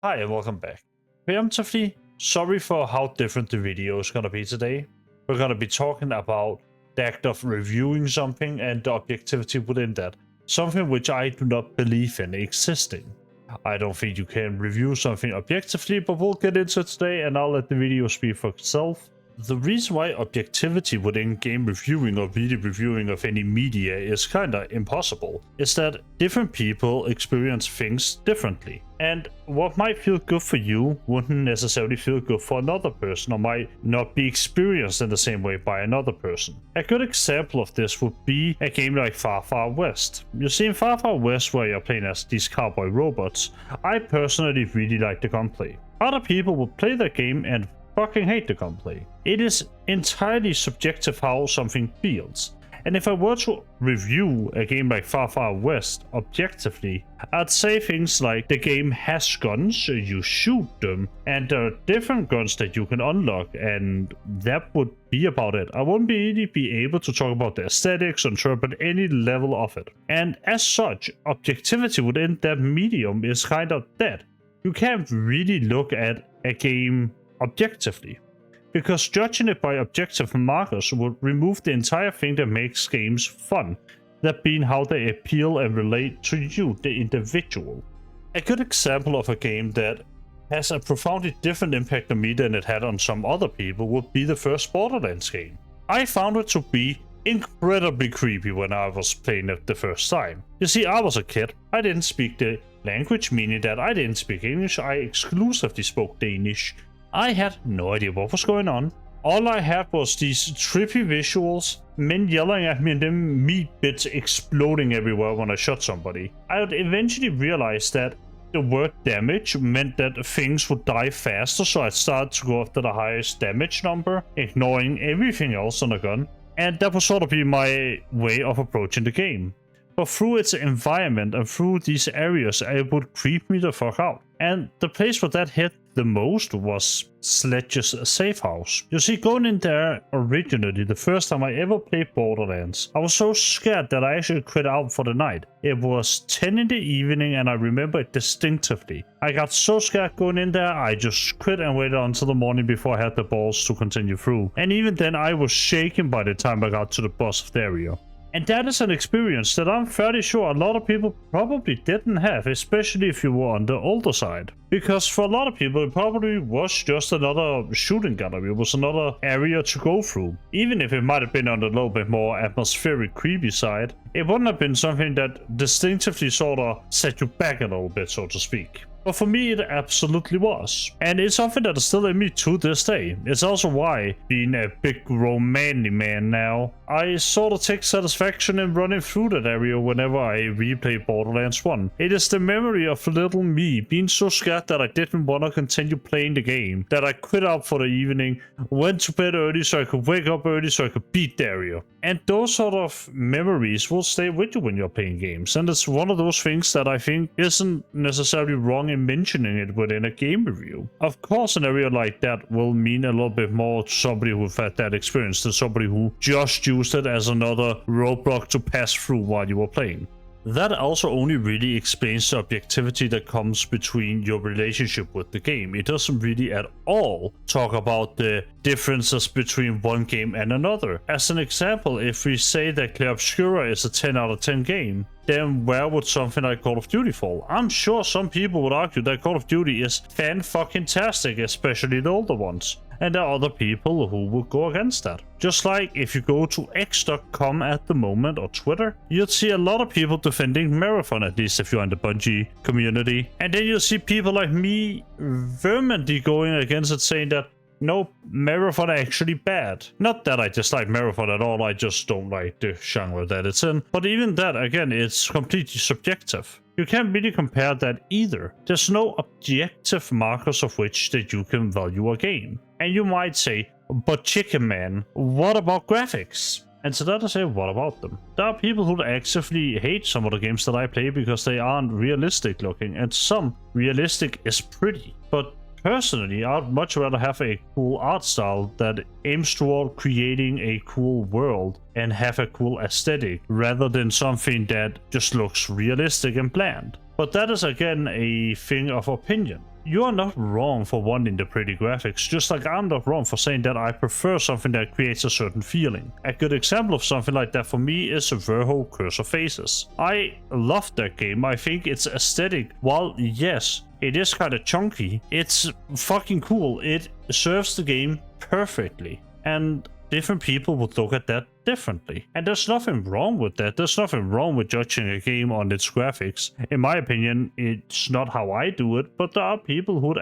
Hi and welcome back. Preemptively, sorry for how different the video is gonna be today. We're gonna be talking about the act of reviewing something and the objectivity within that. Something which I do not believe in existing. I don't think you can review something objectively, but we'll get into it today and I'll let the video speak for itself. The reason why objectivity within game reviewing or video reviewing of any media is kinda impossible is that different people experience things differently. And what might feel good for you wouldn't necessarily feel good for another person or might not be experienced in the same way by another person. A good example of this would be a game like Far Far West. You see, in Far Far West, where you're playing as these cowboy robots, I personally really like the gunplay. Other people would play that game and fucking hate the gunplay. It is entirely subjective how something feels. And if I were to review a game like Far Far West objectively, I'd say things like the game has guns, you shoot them, and there are different guns that you can unlock, and that would be about it. I wouldn't really be able to talk about the aesthetics or interpret any level of it. And as such, objectivity within that medium is kind of dead. You can't really look at a game objectively, because judging it by objective markers would remove the entire thing that makes games fun, that being how they appeal and relate to you, the individual. A good example of a game that has a profoundly different impact on me than it had on some other people would be the first Borderlands game. I found it to be incredibly creepy when I was playing it the first time. You see, I was a kid, I didn't speak the language, meaning that I didn't speak English, I exclusively spoke Danish. I had no idea what was going on. All I had was these trippy visuals, men yelling at me and then meat bits exploding everywhere when I shot somebody. I would eventually realize that the word damage meant that things would die faster, so I started to go after the highest damage number, ignoring everything else on the gun. And that would sort of be my way of approaching the game. But through its environment and through these areas, it would creep me the fuck out. And the place where that hit the most was Sledge's safe house. You see, going in there originally, the first time I ever played Borderlands, I was so scared that I actually quit out for the night. It was 10 in the evening and I remember it distinctively. I got so scared going in there, I just quit and waited until the morning before I had the balls to continue through. And even then, I was shaking by the time I got to the boss of the area. And that is an experience that I'm fairly sure a lot of people probably didn't have, especially if you were on the older side. Because for a lot of people, it probably was just another shooting gallery, it was another area to go through. Even if it might have been on the little bit more atmospheric, creepy side, it wouldn't have been something that distinctively sort of set you back a little bit, so to speak. But for me, it absolutely was. And it's something that is still in me to this day. It's also why, being a big romantic man now, I sort of take satisfaction in running through that area whenever I replay Borderlands 1. It is the memory of little me being so scared that I didn't want to continue playing the game, that I quit out for the evening, went to bed early so I could wake up early so I could beat the area. And those sort of memories will stay with you when you're playing games. And it's one of those things that I think isn't necessarily wrong in mentioning it within a game review. Of course, an area like that will mean a little bit more to somebody who've had that experience than somebody who just used it as another roadblock to pass through while you were playing. That also only really explains the objectivity that comes between your relationship with the game. It doesn't really at all talk about the differences between one game and another. As an example, if we say that Clair Obscura is a 10 out of 10 game, then where would something like Call of Duty fall? I'm sure some people would argue that Call of Duty is fan-fucking-tastic, especially the older ones. And there are other people who would go against that. Just like if you go to x.com at the moment or Twitter, you'd see a lot of people defending Marathon, at least if you're in the Bungie community. And then you'll see people like me vehemently going against it, saying that no, Marathon are actually bad. Not that I dislike Marathon at all, I just don't like the genre that it's in. But even that, again, it's completely subjective. You can't really compare that either. There's no objective markers of which that you can value a game. And you might say, but Chicken Man, what about graphics? And to that I say, what about them? There are people who actively hate some of the games that I play because they aren't realistic looking, and some realistic is pretty. But personally, I'd much rather have a cool art style that aims toward creating a cool world and have a cool aesthetic, rather than something that just looks realistic and bland. But that is again a thing of opinion. you are not wrong for wanting the pretty graphics, just like I'm not wrong for saying that I prefer something that creates a certain feeling. A good example of something like that for me is Verho Curse of Faces. I love that game. I think it's aesthetic. While yes, it is kind of chunky, it's fucking cool. It serves the game perfectly. And different people would look at that differently. And there's nothing wrong with that. There's nothing wrong with judging a game on its graphics. In my opinion, it's not how I do it, but there are people who would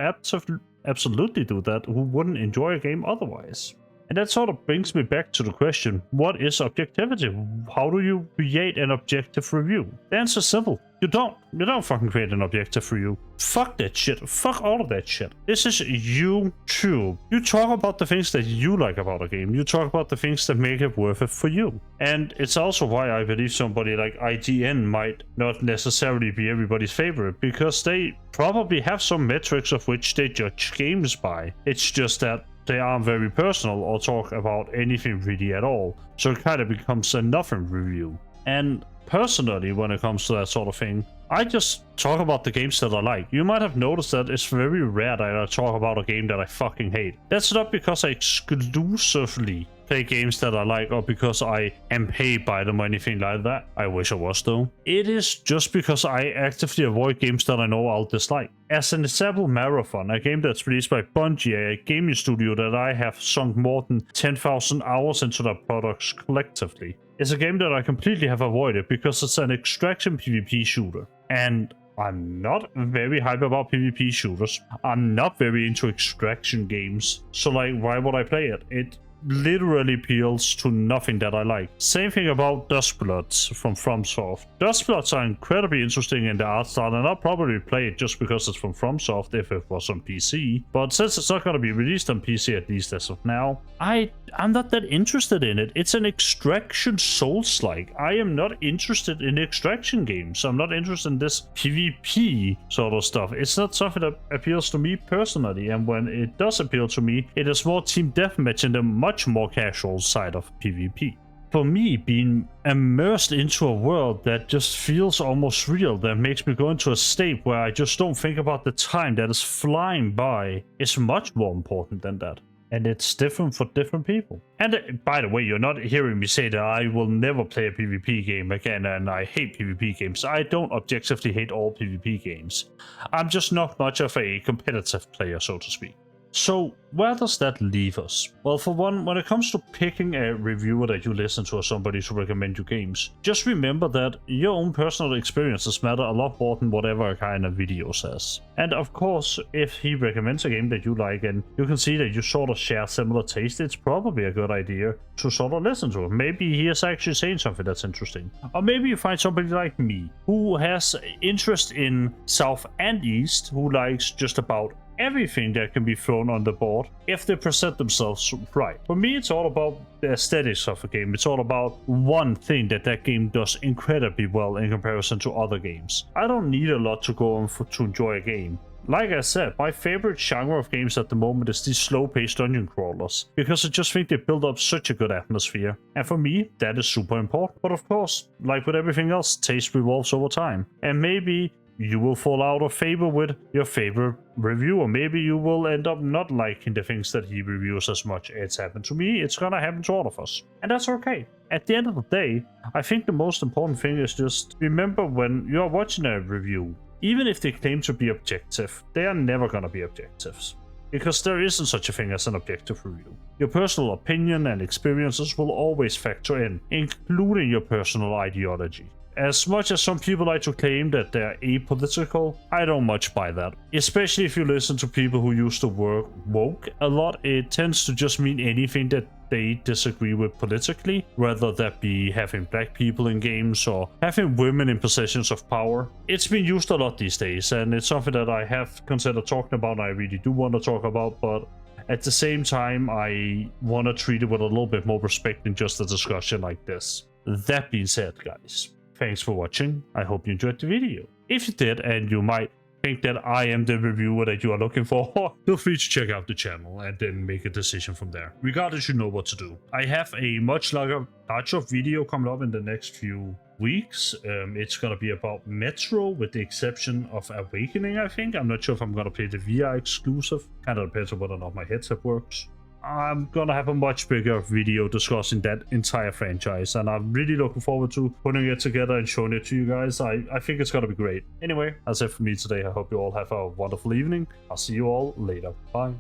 absolutely do that, who wouldn't enjoy a game otherwise. And that sort of brings me back to the question, what is objectivity? How do you create an objective review? The answer is simple. You don't fucking create an objective review. Fuck that shit. Fuck all of that shit. This is YouTube. You talk about the things that you like about a game. You talk about the things that make it worth it for you. And it's also why I believe somebody like IGN might not necessarily be everybody's favorite, because they probably have some metrics of which they judge games by. It's just that they aren't very personal or talk about anything really at all. So it kind of becomes a nothing review. And personally, when it comes to that sort of thing, I just talk about the games that I like. You might have noticed that it's very rare that I talk about a game that I fucking hate. That's not because I exclusively play games that I like or because I am paid by them or anything like that. I wish I was though. It is just because I actively avoid games that I know I'll dislike. As an example, Marathon, a game that's released by Bungie, a gaming studio that I have sunk more than 10,000 hours into their products collectively. It's a game that I completely have avoided because it's an extraction PvP shooter. And I'm not very hype about PvP shooters. I'm not very into extraction games. So like, why would I play it? It literally appeals to nothing that I like. Same thing about Dustbloods from FromSoft. Dustbloods are incredibly interesting in the art style, and I'll probably play it just because it's from FromSoft if it was on PC. But since it's not going to be released on PC, at least as of now, I'm not that interested in it. It's an extraction Souls-like. I am not interested in extraction games. I'm not interested in this PvP sort of stuff. It's not something that appeals to me personally, and when it does appeal to me, it is more team deathmatch in the much more casual side of PvP. For me, being immersed into a world that just feels almost real, that makes me go into a state where I just don't think about the time that is flying by, is much more important than that. And it's different for different people. And by the way, you're not hearing me say that I will never play a PvP game again and I hate PvP games. I don't objectively hate all PvP games. I'm just not much of a competitive player, so to speak. So where does that leave us? Well, for one, when it comes to picking a reviewer that you listen to or somebody to recommend you games, just remember that your own personal experiences matter a lot more than whatever kind of video says. And of course, if he recommends a game that you like and you can see that you sort of share similar taste, it's probably a good idea to sort of listen to him. Maybe he is actually saying something that's interesting. Or maybe you find somebody like me who has interest in South and East, who likes just about everything that can be thrown on the board if they present themselves right. For me, it's all about the aesthetics of a game. It's all about one thing that game does incredibly well in comparison to other games. I don't need a lot to go on to enjoy a game. Like I said, my favorite genre of games at the moment is these slow-paced dungeon crawlers, because I just think they build up such a good atmosphere. And for me, that is super important. But of course, like with everything else, taste revolves over time. And maybe you will fall out of favor with your favorite reviewer. Maybe you will end up not liking the things that he reviews as much. It's happened to me, it's gonna happen to all of us. And that's okay. At the end of the day, I think the most important thing is just remember when you're watching a review, even if they claim to be objective, they are never gonna be objectives. Because there isn't such a thing as an objective review. Your personal opinion and experiences will always factor in, including your personal ideology. As much as some people like to claim that they're apolitical, I don't much buy that. Especially if you listen to people who use the word woke a lot, it tends to just mean anything that they disagree with politically, whether that be having black people in games or having women in positions of power. It's been used a lot these days, and it's something that I have considered talking about, and I really do want to talk about, but at the same time, I want to treat it with a little bit more respect than just a discussion like this. That being said, guys, thanks for watching. I hope you enjoyed the video. If you did, and you might think that I am the reviewer that you are looking for, feel free to check out the channel and then make a decision from there. Regardless, you know what to do. I have a much larger video coming up in the next few weeks. It's gonna be about Metro, with the exception of Awakening, I think. I'm not sure if I'm gonna play the VR exclusive. Kind of depends on whether or not my headset works. I'm gonna have a much bigger video discussing that entire franchise, and I'm really looking forward to putting it together and showing it to you guys. I think it's gonna be great. Anyway, that's it for me today. I hope you all have a wonderful evening. I'll see you all later. Bye.